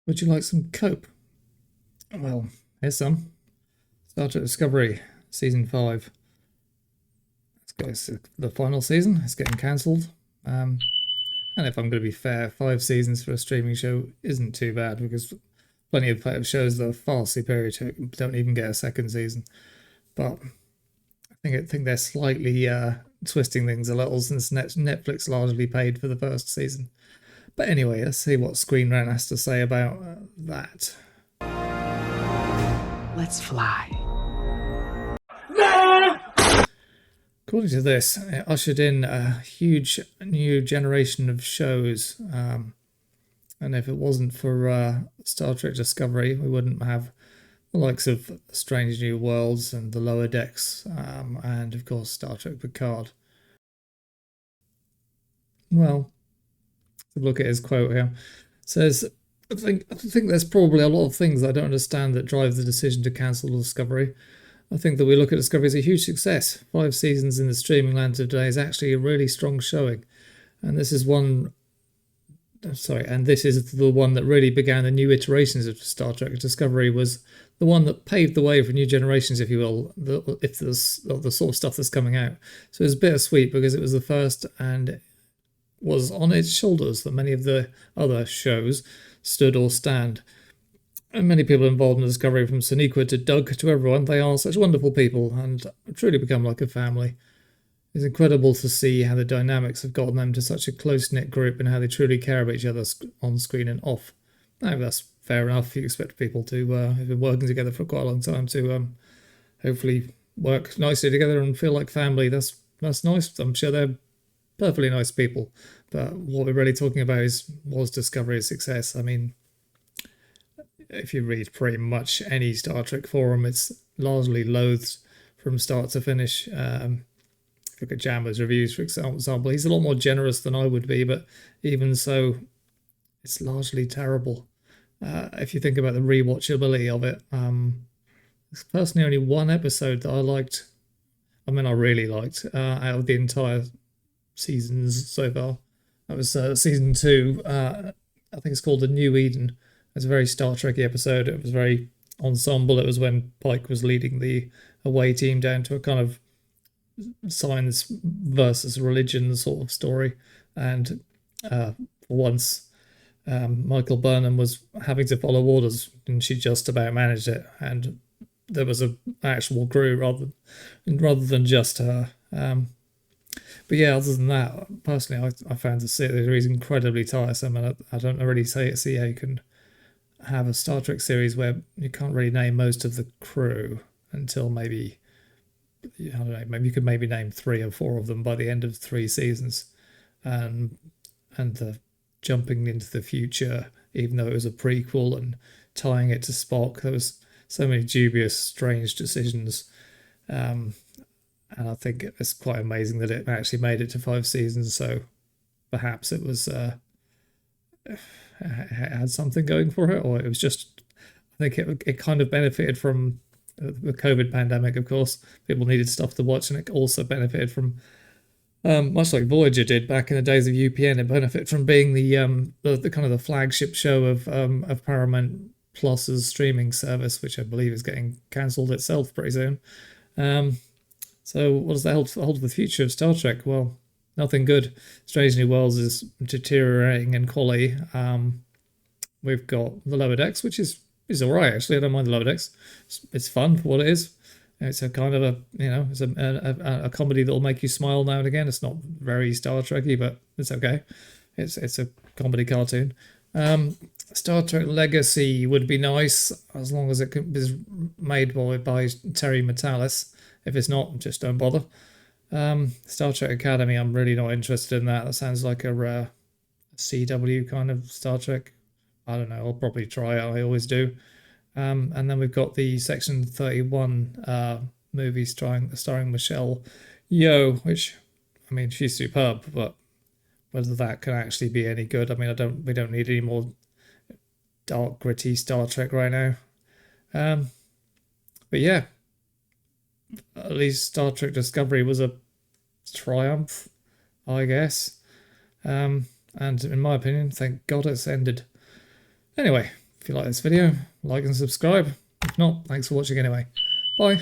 Would you like some cope? Well, here's some. Star Trek Discovery, Season 5. It's the final season. It's getting cancelled. And if I'm going to be fair, 5 seasons for a streaming show isn't too bad because plenty of shows that are far superior to it don't even get a second season. But I think they're slightly twisting things a little since Netflix largely paid for the first season. But anyway, let's see what Screen Rant has to say about that. Let's fly. According to this, it ushered in a huge new generation of shows. And if it wasn't for Star Trek Discovery, we wouldn't have the likes of Strange New Worlds and the Lower Decks, and of course Star Trek Picard. Well, look at his quote here. It says, I think there's probably a lot of things I don't understand that drive the decision to cancel Discovery. I think that we look at Discovery as a huge success. 5 seasons in the streaming land today is actually a really strong showing. And this is the one that really began the new iterations of Star Trek. Discovery was the one that paved the way for new generations, if you will, the sort of stuff that's coming out. So it's bittersweet because it was the first and was on its shoulders that many of the other shows stood or stand. And many people involved in Discovery, from Sonequa to Doug to everyone, they are such wonderful people and truly become like a family. It's incredible to see how the dynamics have gotten them to such a close-knit group and how they truly care about each other on screen and off. Now, that's fair enough. You expect people to have been working together for quite a long time to hopefully work nicely together and feel like family. That's nice. I'm sure they're perfectly nice people. But what we're really talking about was Discovery a success? I mean, if you read pretty much any Star Trek forum, it's largely loathed from start to finish. Look at Jammer's reviews, for example. He's a lot more generous than I would be, but even so, it's largely terrible. If you think about the rewatchability of it, there's personally only one episode that I liked. I mean, I really liked out of the entire seasons so far. That was season 2. I think it's called The New Eden. It's a very Star Trek-y episode. It was very ensemble. It was when Pike was leading the away team down to a kind of science versus religion sort of story. And for once, Michael Burnham was having to follow orders, and she just about managed it. And there was an actual crew rather than just her. But yeah, other than that, personally, I found the series incredibly tiresome, and I don't really see how you can have a Star Trek series where you can't really name most of the crew until maybe, I don't know, maybe you could name 3 or 4 of them by the end of 3 seasons, and the jumping into the future, even though it was a prequel, and tying it to Spock, there was so many dubious, strange decisions. And I think it's quite amazing that it actually made it to 5 seasons. So perhaps it was had something going for it, or it was just, I think it kind of benefited from the COVID pandemic. Of course, people needed stuff to watch, and it also benefited from, much like Voyager did back in the days of UPN, it benefited from being the kind of the flagship show of Paramount Plus's streaming service, which I believe is getting cancelled itself pretty soon. So what does that hold for the future of Star Trek? Well, nothing good. Strange New Worlds is deteriorating in quality. We've got the Lower Decks, which is all right, actually. I don't mind the Lower Decks. It's fun for what it is. It's a kind of it's a comedy that'll make you smile now and again. It's not very Star Trek-y, but it's okay. It's a comedy cartoon. Star Trek Legacy would be nice as long as it is made by Terry Matalas. If it's not, just don't bother. Star Trek Academy, I'm really not interested in that. That sounds like a CW kind of Star Trek. I don't know. I'll probably try it. I always do. And then we've got the Section 31 movie starring Michelle Yeoh, which, I mean, she's superb, but whether that can actually be any good, I mean, we don't need any more dark, gritty Star Trek right now. But yeah, at least Star Trek Discovery was a triumph, I guess. And in my opinion, thank God it's ended. Anyway, if If you like this video, like and subscribe. If not, thanks for watching anyway. Bye.